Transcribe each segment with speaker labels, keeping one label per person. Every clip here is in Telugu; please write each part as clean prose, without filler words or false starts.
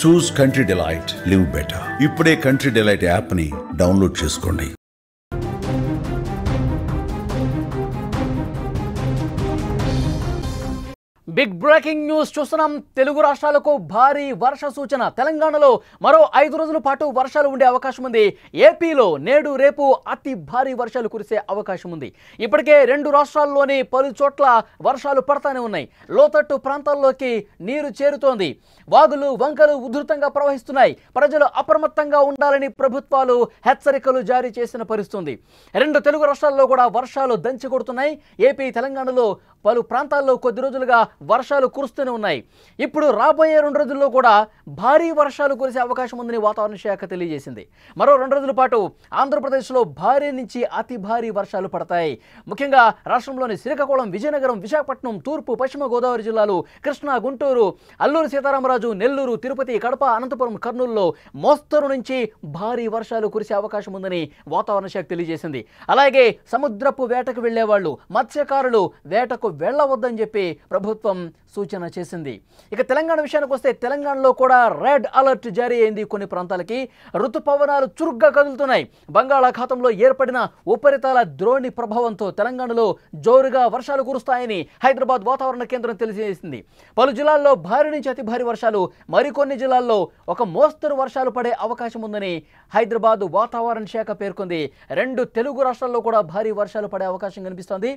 Speaker 1: చూస్ కంట్రీ డిలైట్, లివ్ బెటర్. ఇప్పుడే కంట్రీ డిలైట్ యాప్ ని డౌన్లోడ్ చేసుకోండి.
Speaker 2: బిగ్ బ్రేకింగ్ న్యూస్ చూస్తున్నాం. తెలుగు రాష్ట్రాలకు భారీ వర్ష సూచన. తెలంగాణలో మరో 5 రోజుల పాటు వర్షాలు ఉండే అవకాశం ఉంది. ఏపీలో నేడు రేపు అతి భారీ వర్షాలు కురిసే అవకాశం ఉంది. ఇప్పటికే 2 రాష్ట్రాల్లోని పలు చోట్ల వర్షాలు పడతానే ఉన్నాయి. లోతట్టు ప్రాంతాల్లోకి నీరు చేరుతోంది. వాగులు వంకలు ఉధృతంగా ప్రవహిస్తున్నాయి. ప్రజలు అప్రమత్తంగా ఉండాలని ప్రభుత్వాలు హెచ్చరికలు జారీ చేసిన పరిస్థితుంది. 2 తెలుగు రాష్ట్రాల్లో కూడా వర్షాలు దంచి కొడుతున్నాయి. ఏపీ తెలంగాణలో పలు ప్రాంతాల్లో కొద్ది రోజులుగా వర్షాలు కురుస్తూనే ఉన్నాయి. ఇప్పుడు రాబోయే 2 రోజుల్లో కూడా భారీ వర్షాలు కురిసే అవకాశం ఉందని వాతావరణ శాఖ తెలియజేసింది. మరో 2 రోజుల పాటు ఆంధ్రప్రదేశ్లో భారీ నుంచి అతి భారీ వర్షాలు పడతాయి. ముఖ్యంగా రాష్ట్రంలోని శ్రీకాకుళం, విజయనగరం, విశాఖపట్నం, తూర్పు పశ్చిమ గోదావరి జిల్లాలు, కృష్ణా, గుంటూరు, అల్లూరు సీతారామరాజు, నెల్లూరు, తిరుపతి, కడప, అనంతపురం, కర్నూలులో మోస్తరు నుంచి భారీ వర్షాలు కురిసే అవకాశం ఉందని వాతావరణ శాఖ తెలియజేసింది. అలాగే సముద్రపు వేటకు వెళ్లేవాళ్లు, మత్స్యకారులు వేటకు వెళ్లవద్దని చెప్పి ప్రభుత్వం సూచన చేసింది. ఇక తెలంగాణ విషయానికి వస్తే తెలంగాణలో కూడా రెడ్ అలర్ట్ జారీ అయింది. కొన్ని ప్రాంతాలకి ఋతుపవనాలు చురుగ్గా కదులుతున్నాయి. బంగాళాఖాతంలో ఏర్పడిన ఉపరితల ద్రోణి ప్రభావంతో తెలంగాణలో జోరుగా వర్షాలు కురుస్తాయని హైదరాబాద్ వాతావరణ కేంద్రం తెలియజేసింది. పలు జిల్లాల్లో భారీ నుంచి అతి భారీ వర్షాలు, మరికొన్ని జిల్లాల్లో ఒక మోస్తరు వర్షాలు పడే అవకాశం ఉందని హైదరాబాద్ వాతావరణ శాఖ పేర్కొంది. 2 తెలుగు రాష్ట్రాల్లో కూడా భారీ వర్షాలు పడే అవకాశం కనిపిస్తోంది.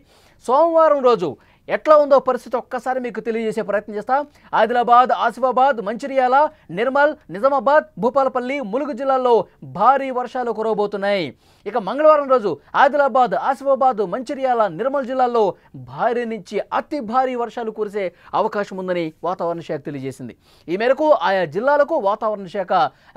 Speaker 2: సోమవారం రోజు ఎట్లా ఉందో పరిస్థితి ఒక్కసారి మీకు తెలియజేసే ప్రయత్నం చేస్తా. ఆదిలాబాద్, ఆసిఫాబాద్, మంచిర్యాల, నిర్మల్, నిజామాబాద్, భూపాలపల్లి, ములుగు జిల్లాల్లో భారీ వర్షాలు కురవబోతున్నాయి. ఇక మంగళవారం రోజు ఆదిలాబాద్, ఆసిఫాబాద్, మంచిర్యాల, నిర్మల్ జిల్లాల్లో భారీ నుంచి అతి భారీ వర్షాలు కురిసే అవకాశం ఉందని వాతావరణ శాఖ తెలియజేసింది. ఈ మేరకు ఆయా జిల్లాలకు వాతావరణ శాఖ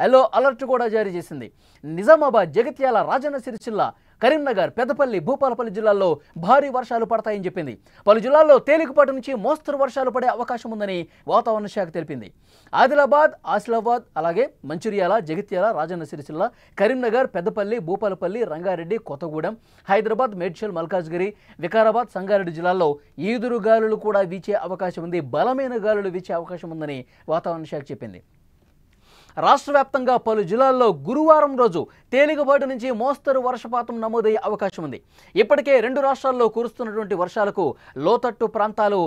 Speaker 2: ఎల్లో అలర్ట్ కూడా జారీ చేసింది. నిజామాబాద్, జగిత్యాల, రాజన్న సిరిసిల్ల, కరీంనగర్, పెద్దపల్లి, భూపాలపల్లి జిల్లాల్లో భారీ వర్షాలు పడతాయని చెప్పింది. పలు జిల్లాల్లో తేలికపాటి నుంచి మోస్తరు వర్షాలు పడే అవకాశం ఉందని వాతావరణ శాఖ తెలిపింది. ఆదిలాబాద్, ఆసిఫాబాద్, అలాగే మంచిర్యాల, జగిత్యాల, రాజన్న సిరిసిల్ల, కరీంనగర్, పెద్దపల్లి, భూపాలపల్లి, రంగారెడ్డి, కొత్తగూడెం, హైదరాబాద్, మేడ్చల్, మల్కాజ్గిరి, వికారాబాద్, సంగారెడ్డి జిల్లాల్లో ఈదురు గాలులు కూడా వీచే అవకాశం ఉంది. బలమైన గాలులు వీచే అవకాశం ఉందని వాతావరణ శాఖ చెప్పింది. రాష్ట్ర వ్యాప్తంగా పలు జిల్లాల్లో గురువారం రోజు తేలికపాటి నుంచి మోస్తరు వర్షపాతం నమోదయ్యే అవకాశం ఉంది. ఇప్పటికే 2 రాష్ట్రాల్లో కురుస్తున్నటువంటి వర్షాలకు లోతట్టు ప్రాంతాలు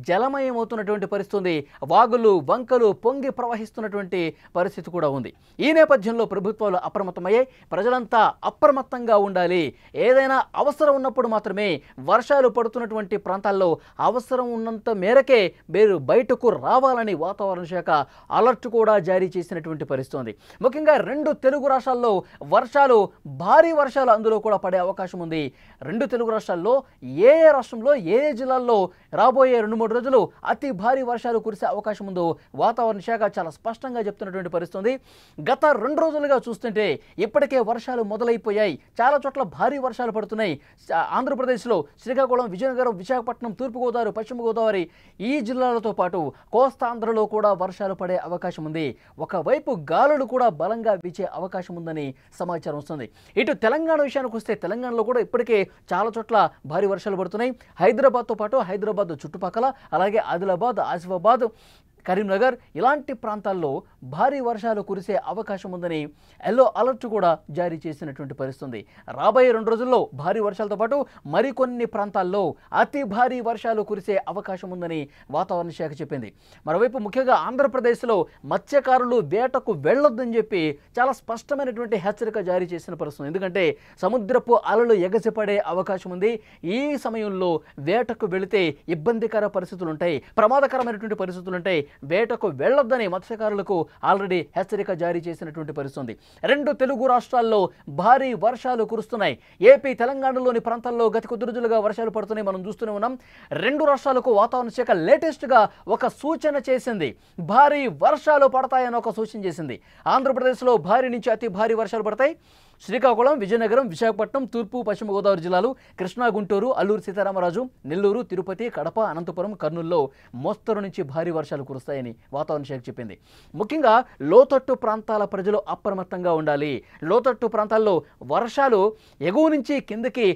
Speaker 2: జలమయమవుతున్నటువంటి పరిస్థితి. వాగులు వంకలు పొంగి ప్రవహిస్తున్నటువంటి పరిస్థితి కూడా ఉంది. ఈ నేపథ్యంలో ప్రభుత్వాలు అప్రమత్తమయ్యాయి. ప్రజలంతా అప్రమత్తంగా ఉండాలి. ఏదైనా అవసరం ఉన్నప్పుడు మాత్రమే వర్షాలు పడుతున్నటువంటి ప్రాంతాల్లో అవసరం ఉన్నంత మేరకే మీరు బయటకు రావాలని వాతావరణ శాఖ అలర్ట్ కూడా జారీ చేసినటువంటి పరిస్థితి. ముఖ్యంగా 2 తెలుగు రాష్ట్రాల్లో వర్షాలు, భారీ వర్షాలు అందులో కూడా పడే అవకాశం ఉంది. 2 తెలుగు రాష్ట్రాల్లో ఏ రాష్ట్రంలో ఏ జిల్లాల్లో రాబోయే 2-3 రోజులు అతి భారీ వర్షాలు కురిసే అవకాశం ఉందో వాతావరణ శాఖ చాలా స్పష్టంగా చెప్తున్నటువంటి పరిస్థితి. గత 2 రోజులుగా చూస్తుంటే ఇప్పటికే వర్షాలు మొదలైపోయాయి. చాలా చోట్ల భారీ వర్షాలు పడుతున్నాయి. ఆంధ్రప్రదేశ్లో శ్రీకాకుళం, విజయనగరం, విశాఖపట్నం, తూర్పుగోదావరి, పశ్చిమ గోదావరి ఈ జిల్లాలతో పాటు కోస్తాంధ్రలో కూడా వర్షాలు పడే అవకాశం ఉంది. ఒకవైపు గాలులు కూడా బలంగా వీచే అవకాశం ఉందని సమాచారం వస్తుంది. ఇటు తెలంగాణ విషయానికి వస్తే తెలంగాణలో కూడా ఇప్పటికే చాలా చోట్ల భారీ వర్షాలు పడుతున్నాయి. హైదరాబాద్తో పాటు హైదరాబాద్ చుట్టుపక్కల, అలాగే ఆదిలాబాద్, ఆసిఫాబాద్, కరీంనగర్ ఇలాంటి ప్రాంతాల్లో భారీ వర్షాలు కురిసే అవకాశం ఉందని ఎల్లో అలర్ట్ కూడా జారీ చేసినటువంటి పరిస్థితి. రాబోయే 2 రోజుల్లో భారీ వర్షాలతో పాటు మరికొన్ని ప్రాంతాల్లో అతి భారీ వర్షాలు కురిసే అవకాశం ఉందని వాతావరణ శాఖ చెప్పింది. మరోవైపు ముఖ్యంగా ఆంధ్రప్రదేశ్లో మత్స్యకారులు వేటకు వెళ్ళొద్దని చెప్పి చాలా స్పష్టమైనటువంటి హెచ్చరిక జారీ చేసిన పరిస్థితి. ఎందుకంటే సముద్రపు అలలు ఎగసిపడే అవకాశం ఉంది. ఈ సమయంలో వేటకు వెళితే ఇబ్బందికర పరిస్థితులు ఉంటాయి, ప్రమాదకరమైనటువంటి పరిస్థితులు ఉంటాయి. వేటకు వెళ్లొద్దని మత్స్యకారులకు ఆల్రెడీ హెచ్చరిక జారీ చేసినటువంటి పరిస్థితి. 2 తెలుగు రాష్ట్రాల్లో భారీ వర్షాలు కురుస్తున్నాయి. ఏపీ తెలంగాణలోని ప్రాంతాల్లో గత కొద్ది రోజులుగా వర్షాలు పడుతున్నాయి, మనం చూస్తూనే ఉన్నాం. 2 రాష్ట్రాలకు వాతావరణ శాఖ లేటెస్ట్గా ఒక సూచన చేసింది. భారీ వర్షాలు పడతాయని ఒక సూచన చేసింది. ఆంధ్రప్రదేశ్లో భారీ నుంచి అతి భారీ వర్షాలు పడతాయి. శ్రీకాకుళం, విజయనగరం, విశాఖపట్నం, తూర్పు పశ్చిమ గోదావరి జిల్లాలు, కృష్ణా, గుంటూరు, అల్లూరు సీతారామరాజు, నెల్లూరు, తిరుపతి, కడప, అనంతపురం, కర్నూలులో మోస్తరు నుంచి భారీ వర్షాలు కురుస్తాయని వాతావరణ శాఖ చెప్పింది. ముఖ్యంగా లోతట్టు ప్రాంతాల ప్రజలు అప్రమత్తంగా ఉండాలి. లోతట్టు ప్రాంతాల్లో వర్షాలు ఎగువ నుంచి కిందకి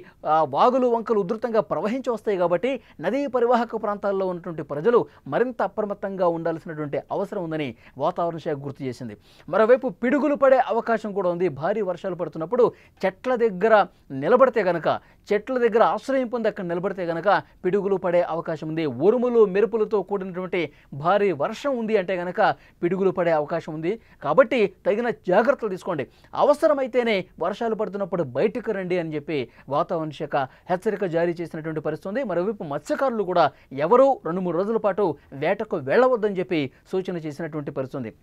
Speaker 2: వాగులు వంకలు ఉధృతంగా ప్రవహించి వస్తాయి కాబట్టి నదీ పరివాహక ప్రాంతాల్లో ఉన్నటువంటి ప్రజలు మరింత అప్రమత్తంగా ఉండాల్సినటువంటి అవసరం ఉందని వాతావరణ శాఖ గుర్తు చేసింది. మరోవైపు పిడుగులు పడే అవకాశం కూడా ఉంది. భారీ వర్షాలు పడుతున్నప్పుడు చెట్ల దగ్గర నిలబడితే గనక, చెట్ల దగ్గర ఆశ్రయం పొంది అక్కడ నిలబడితే గనక పిడుగులు పడే అవకాశం ఉంది. ఉరుములు మెరుపులతో కూడినటువంటి భారీ వర్షం ఉంది అంటే గనక పిడుగులు పడే అవకాశం ఉంది. కాబట్టి తగిన జాగ్రత్తలు తీసుకోండి. అవసరమైతేనే వర్షాలు పడుతున్నప్పుడు బయటకు రండి అని చెప్పి వాతావరణ శాఖ హెచ్చరిక జారీ చేసినటువంటి పరిస్థితి ఉంది. మరోవైపు మత్స్యకారులు కూడా ఎవరూ 2-3 రోజుల పాటు వేటకు వెళ్ళవద్దని చెప్పి సూచన చేసినటువంటి పరిస్థితి ఉంది.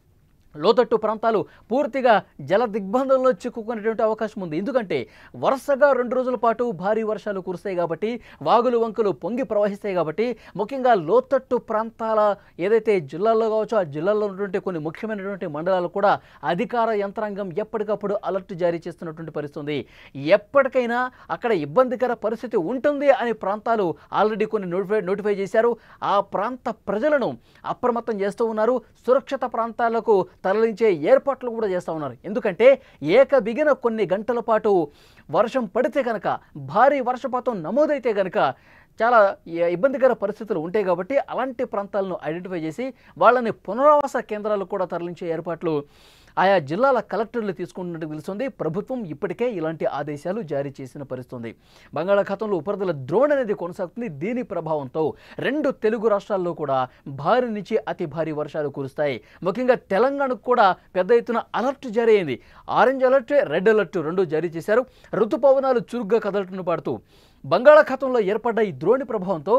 Speaker 2: లోతట్టు ప్రాంతాలు పూర్తిగా జల దిగ్బంధంలో చిక్కుకునేటువంటి అవకాశం ఉంది. ఎందుకంటే వరుసగా 2 రోజుల పాటు భారీ వర్షాలు కురుస్తాయి కాబట్టి, వాగులు వంకలు పొంగి ప్రవహిస్తాయి కాబట్టి, ముఖ్యంగా లోతట్టు ప్రాంతాల ఏదైతే జిల్లాల్లో కావచ్చో ఆ జిల్లాల్లో ఉన్నటువంటి కొన్ని ముఖ్యమైనటువంటి మండలాలు కూడా అధికార యంత్రాంగం ఎప్పటికప్పుడు అలర్ట్ జారీ చేస్తున్నటువంటి పరిస్థితి ఉంది. ఎప్పటికైనా అక్కడ ఇబ్బందికర పరిస్థితి ఉంటుంది అనే ప్రాంతాలు ఆల్రెడీ కొన్ని నోటిఫై చేశారు. ఆ ప్రాంత ప్రజలను అప్రమత్తం చేస్తూ ఉన్నారు. సురక్షిత ప్రాంతాలకు తరలించే ఏర్పాట్లు కూడా చేస్తూ ఉన్నారు. ఎందుకంటే ఏకబిగిన కొన్ని గంటల పాటు వర్షం పడితే కనుక, భారీ వర్షపాతం నమోదైతే కనుక చాలా ఇబ్బందికర పరిస్థితులు ఉంటాయి కాబట్టి అలాంటి ప్రాంతాలను ఐడెంటిఫై చేసి వాళ్ళని పునరావాస కేంద్రాలకు కూడా తరలించే ఏర్పాట్లు ఆయా జిల్లాల కలెక్టర్లు తీసుకుంటున్నట్టు తెలుస్తుంది. ప్రభుత్వం ఇప్పటికే ఇలాంటి ఆదేశాలు జారీ చేసిన పరిస్థితుంది. బంగాళాఖాతంలో ఉపరితల ద్రోణి అనేది కొనసాగుతుంది. దీని ప్రభావంతో 2 తెలుగు రాష్ట్రాల్లో కూడా భారీ నుంచి అతి భారీ వర్షాలు కురుస్తాయి. ముఖ్యంగా తెలంగాణకు కూడా పెద్ద ఎత్తున అలర్ట్ జారీ అయింది. ఆరెంజ్ అలర్ట్, రెడ్ అలర్ట్ 2 జారీ చేశారు. ఋతుపవనాలు చురుగ్గా కదలటను పాడుతూ బంగాళాఖాతంలో ఏర్పడ్డ ఈ ద్రోణి ప్రభావంతో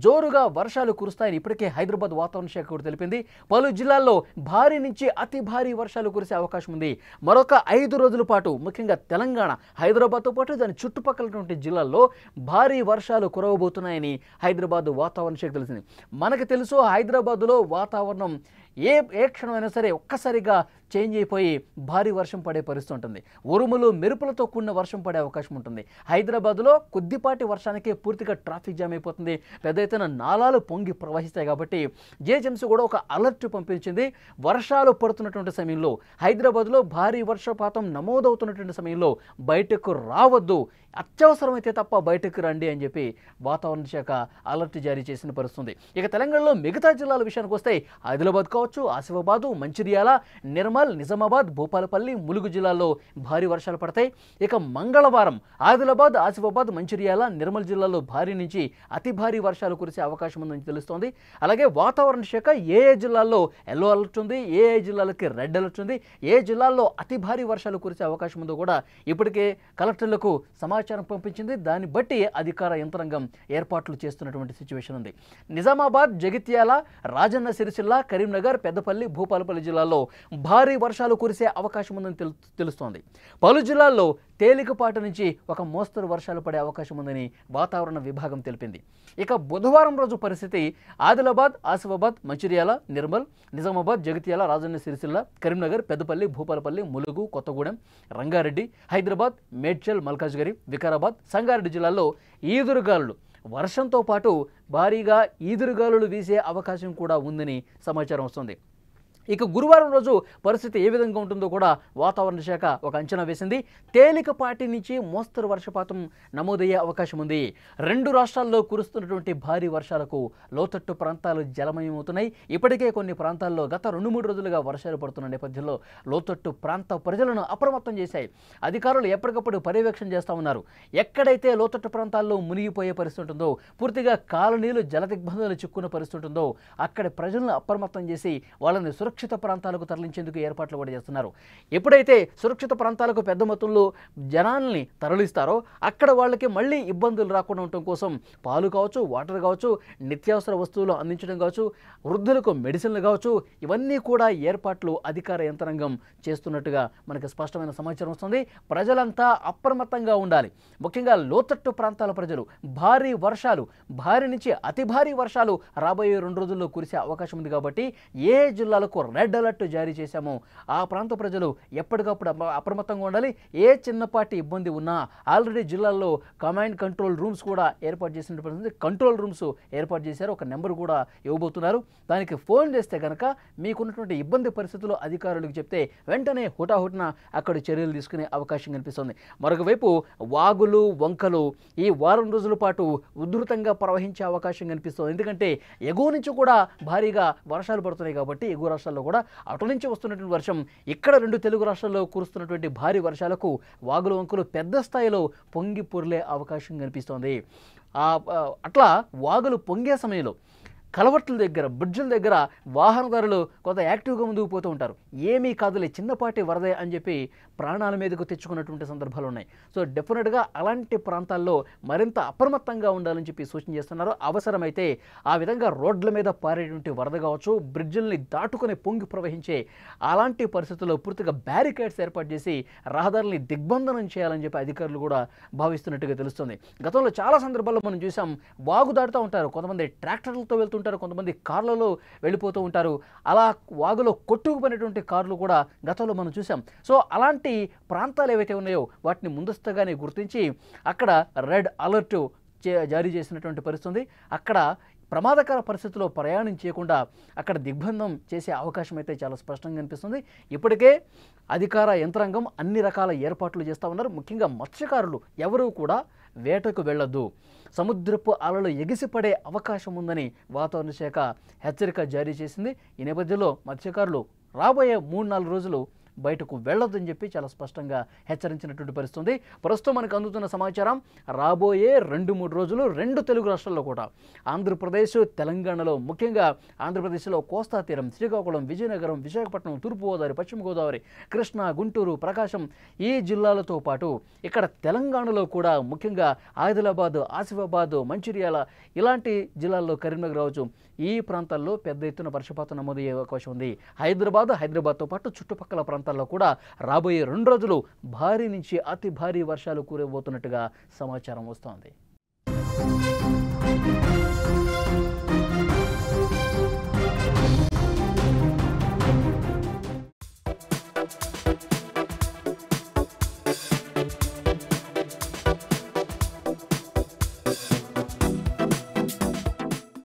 Speaker 2: జోరుగా వర్షాలు కురుస్తాయని ఇప్పటికే హైదరాబాద్ వాతావరణ శాఖ కూడా తెలిపింది. పలు జిల్లాల్లో భారీ నుంచి అతి భారీ వర్షాలు కురిసే అవకాశం ఉంది. మరొక 5 రోజుల పాటు ముఖ్యంగా తెలంగాణ, హైదరాబాద్తో పాటు దాని చుట్టుపక్కల జిల్లాల్లో భారీ వర్షాలు కురవబోతున్నాయని హైదరాబాద్ వాతావరణ శాఖ తెలిసింది. మనకు తెలుసు హైదరాబాద్లో వాతావరణం ఏ క్షణమైనా సరే ఒక్కసారిగా చేంజ్ అయిపోయి భారీ వర్షం పడే పరిస్థితి ఉంటుంది. ఉరుములు మెరుపులతో కూడిన వర్షం పడే అవకాశం ఉంటుంది. హైదరాబాద్లో కొద్దిపాటి వర్షానికి పూర్తిగా ట్రాఫిక్ జామ్ అయిపోతుంది. పెద్ద ఎత్తున నాలాలు పొంగి ప్రవహిస్తాయి కాబట్టి జిహెచ్ఎంసీ కూడా ఒక అలర్ట్ పంపించింది. వర్షాలు పడుతున్నటువంటి సమయంలో, హైదరాబాద్లో భారీ వర్షపాతం నమోదవుతున్నటువంటి సమయంలో బయటకు రావద్దు, అత్యవసరమైతే తప్ప బయటకు రండి అని చెప్పి వాతావరణ శాఖ అలర్ట్ జారీ చేసిన పరిస్థితుంది. ఇక తెలంగాణలో మిగతా జిల్లాల విషయానికి వస్తే ఆదిలాబాద్ కావచ్చు, ఆసిఫాబాదు, మంచిర్యాల, నిర్మల్, నిజామాబాద్, భూపాలపల్లి, ములుగు జిల్లాల్లో భారీ వర్షాలు పడతాయి. ఇక మంగళవారం ఆదిలాబాద్, ఆసిఫాబాద్, మంచిర్యాల, నిర్మల్ జిల్లాల్లో భారీ నుంచి అతి భారీ వర్షాలు కురిసే అవకాశం ఉందని తెలుస్తోంది. అలాగే వాతావరణ శాఖ ఏ జిల్లాల్లో ఎల్లో అలర్ట్ ఉంది, ఏ జిల్లాలకి రెడ్ అలర్ట్ ఉంది, ఏ జిల్లాల్లో అతి భారీ వర్షాలు కురిసే అవకాశం ఉందో కూడా ఇప్పటికే కలెక్టర్లకు సమాచారం పంపించింది. దాన్ని బట్టి అధికార యంత్రాంగం ఏర్పాట్లు చేస్తున్నటువంటి సిచ్యువేషన్ ఉంది. నిజామాబాద్, జగిత్యాల, రాజన్న సిరిసిల్ల, కరీంనగర్, పెద్దపల్లి, భూపాలపల్లి జిల్లాల్లో భారీ వర్షాలు కురిసే అవకాశం ఉందని తెలుస్తోంది. పలు జిల్లాల్లో తేలికపాటి నుంచి ఒక మోస్తరు వర్షాలు పడే అవకాశం ఉందని వాతావరణ విభాగం తెలిపింది. ఇక బుధవారం రోజు పరిస్థితి ఆదిలాబాద్, ఆసిఫాబాద్, మంచిర్యాల, నిర్మల్, నిజామాబాద్, జగిత్యాల, రాజన్న సిరిసిల్ల, కరీంనగర్, పెద్దపల్లి, భూపాలపల్లి, ములుగు, కొత్తగూడెం, రంగారెడ్డి, హైదరాబాద్, మేడ్చల్, మల్కాజ్గిరి, వికారాబాద్, సంగారెడ్డి జిల్లాల్లో ఈదురుగాలులు వర్షంతో పాటు భారీగా ఈదురుగాలులు వీసే అవకాశం కూడా ఉందని సమాచారం వస్తుంది. ఇక గురువారం రోజు పరిస్థితి ఏ విధంగా ఉంటుందో కూడా వాతావరణ శాఖ ఒక అంచనా వేసింది. తేలికపాటి నుంచి మోస్తరు వర్షపాతం నమోదయ్యే అవకాశం ఉంది. 2 రాష్ట్రాల్లో కురుస్తున్నటువంటి భారీ వర్షాలకు లోతట్టు ప్రాంతాలు జలమయమవుతున్నాయి. ఇప్పటికే కొన్ని ప్రాంతాల్లో గత 2-3 రోజులుగా వర్షాలు పడుతున్న నేపథ్యంలో లోతట్టు ప్రాంత ప్రజలను అప్రమత్తం చేశాయి. అధికారులు ఎప్పటికప్పుడు పర్యవేక్షణ చేస్తూ ఉన్నారు. ఎక్కడైతే లోతట్టు ప్రాంతాల్లో మునిగిపోయే పరిస్థితి ఉంటుందో, పూర్తిగా కాలనీలు జలదిగ్బంధాలు చిక్కున్న పరిస్థితి ఉంటుందో అక్కడ ప్రజలను అప్రమత్తం చేసి వాళ్ళని సురక్షిత ప్రాంతాలకు తరలించేందుకు ఏర్పాట్లు కూడా చేస్తున్నారు. ఎప్పుడైతే సురక్షిత ప్రాంతాలకు పెద్ద మొత్తంలో జనాల్ని తరలిస్తారో అక్కడ వాళ్ళకి మళ్ళీ ఇబ్బందులు రాకుండా ఉండటం కోసం పాలు కావచ్చు, వాటర్ కావచ్చు, నిత్యావసర వస్తువులు అందించడం కావచ్చు, వృద్ధులకు మెడిసిన్లు కావచ్చు, ఇవన్నీ కూడా ఏర్పాట్లు అధికార యంత్రాంగం చేస్తున్నట్టుగా మనకు స్పష్టమైన సమాచారం వస్తుంది. ప్రజలంతా అప్రమత్తంగా ఉండాలి. ముఖ్యంగా లోతట్టు ప్రాంతాల ప్రజలు భారీ వర్షాలు, భారీ నుంచి అతి భారీ వర్షాలు రాబోయే 2 రోజుల్లో కురిసే అవకాశం ఉంది కాబట్టి ఏ జిల్లాలకు రెడ్ అలర్ట్ జారీ చేశాము. ఆ ప్రాంత ప్రజలు ఎప్పటికప్పుడు అప్రమత్తంగా ఉండాలి. ఏ చిన్నపాటి ఇబ్బంది ఉన్నా ఆల్రెడీ జిల్లాల్లో కమాండ్ కంట్రోల్ రూమ్స్ కూడా ఏర్పాటు చేసినటువంటి కంట్రోల్ రూమ్స్ ఏర్పాటు చేశారు. ఒక నెంబర్ కూడా ఇవ్వబోతున్నారు. దానికి ఫోన్ చేస్తే కనుక మీకున్నటువంటి ఇబ్బంది పరిస్థితులు అధికారులకు చెప్తే వెంటనే హుటాహుటిన అక్కడ చర్యలు తీసుకునే అవకాశం కనిపిస్తుంది. మరొక వైపు వాగులు వంకలు ఈ వారం రోజుల పాటు ఉధృతంగా ప్రవహించే అవకాశం కనిపిస్తుంది. ఎందుకంటే ఎగువ నుంచి కూడా భారీగా వర్షాలు పడుతున్నాయి కాబట్టి ఎగువ రాష్ట్రాల్లో కూడా అటు నుంచి వస్తున్నటువంటి వర్షం ఇక్కడ 2 తెలుగు రాష్ట్రాల్లో కురుస్తున్నటువంటి భారీ వర్షాలకు వాగులు వంకలు పెద్ద స్థాయిలో పొంగి పొర్లే అవకాశం కనిపిస్తోంది. అట్లా వాగులు పొంగే సమయంలో కలవట్ల దగ్గర బ్రిడ్జిల దగ్గర వాహనదారులు కొంత యాక్టివ్గా ముందుకు పోతూ ఉంటారు. ఏమీ కాదులే చిన్నపాటి వరదే అని చెప్పి ప్రాణాల మీదకు తెచ్చుకున్నటువంటి సందర్భాలు ఉన్నాయి. సో డెఫినెట్గా అలాంటి ప్రాంతాల్లో మరింత అప్రమత్తంగా ఉండాలని చెప్పి సూచన చేస్తున్నారు. అవసరమైతే ఆ విధంగా రోడ్ల మీద పారేటువంటి వరద కావచ్చు, బ్రిడ్జిల్ని దాటుకుని పొంగి ప్రవహించే అలాంటి పరిస్థితుల్లో పూర్తిగా బ్యారికేడ్స్ ఏర్పాటు చేసి రహదారుల్ని దిగ్బంధనం చేయాలని చెప్పి అధికారులు కూడా భావిస్తున్నట్టుగా తెలుస్తుంది. గతంలో చాలా సందర్భాల్లో మనం చూసాం, వాగు దాటుతూ ఉంటారు, కొంతమంది ట్రాక్టర్లతో వెళ్తుంటారు, కొంతమంది కార్లలో వెళ్ళిపోతూ ఉంటారు. అలా వాగులో కొట్టుకుపోయినటువంటి కార్లు కూడా గతంలో మనం చూసాం. సో అలాంటి ప్రాంతాలు ఏవైతే ఉన్నాయో వాటిని ముందస్తుగానే గుర్తించి అక్కడ రెడ్ అలర్ట్ జారీ చేసినటువంటి పరిస్థితి. అక్కడ ప్రమాదకర పరిస్థితుల్లో ప్రయాణం చేయకుండా అక్కడ దిగ్బంధం చేసే అవకాశం అయితే చాలా స్పష్టంగా కనిపిస్తుంది. ఇప్పటికే అధికార యంత్రాంగం అన్ని రకాల ఏర్పాట్లు చేస్తూ ఉన్నారు. ముఖ్యంగా మత్స్యకారులు ఎవరూ కూడా వేటకు వెళ్ళొద్దు, సముద్రపు అలలు ఎగిసిపడే అవకాశం ఉందని వాతావరణ శాఖ హెచ్చరిక జారీ చేసింది. ఈ నేపథ్యంలో మత్స్యకారులు రాబోయే 3-4 రోజులు బయటకు వెళ్ళొద్దని చెప్పి చాలా స్పష్టంగా హెచ్చరించినటువంటి పరిస్థితుంది. ప్రస్తుతం మనకు అందుతున్న సమాచారం రాబోయే 2-3 రోజులు 2 తెలుగు రాష్ట్రాల్లో కూడా ఆంధ్రప్రదేశ్, తెలంగాణలో ముఖ్యంగా ఆంధ్రప్రదేశ్లో కోస్తా తీరం, శ్రీకాకుళం, విజయనగరం, విశాఖపట్నం, తూర్పుగోదావరి, పశ్చిమ గోదావరి, కృష్ణా, గుంటూరు, ప్రకాశం ఈ జిల్లాలతో పాటు ఇక్కడ తెలంగాణలో కూడా ముఖ్యంగా ఆదిలాబాద్, ఆసిఫాబాద్, మంచిర్యాల ఇలాంటి జిల్లాల్లో కరీంనగర్ రావచ్చు ఈ ప్రాంతాల్లో పెద్ద ఎత్తున వర్షపాతం నమోదయ్యే అవకాశం ఉంది. హైదరాబాద్తో పాటు చుట్టుపక్కల ప్రాంతాల్లో కూడా రాబోయే 2 రోజులు భారీ నుంచి అతి భారీ వర్షాలు కురవబోతున్నట్టుగా సమాచారం వస్తోంది.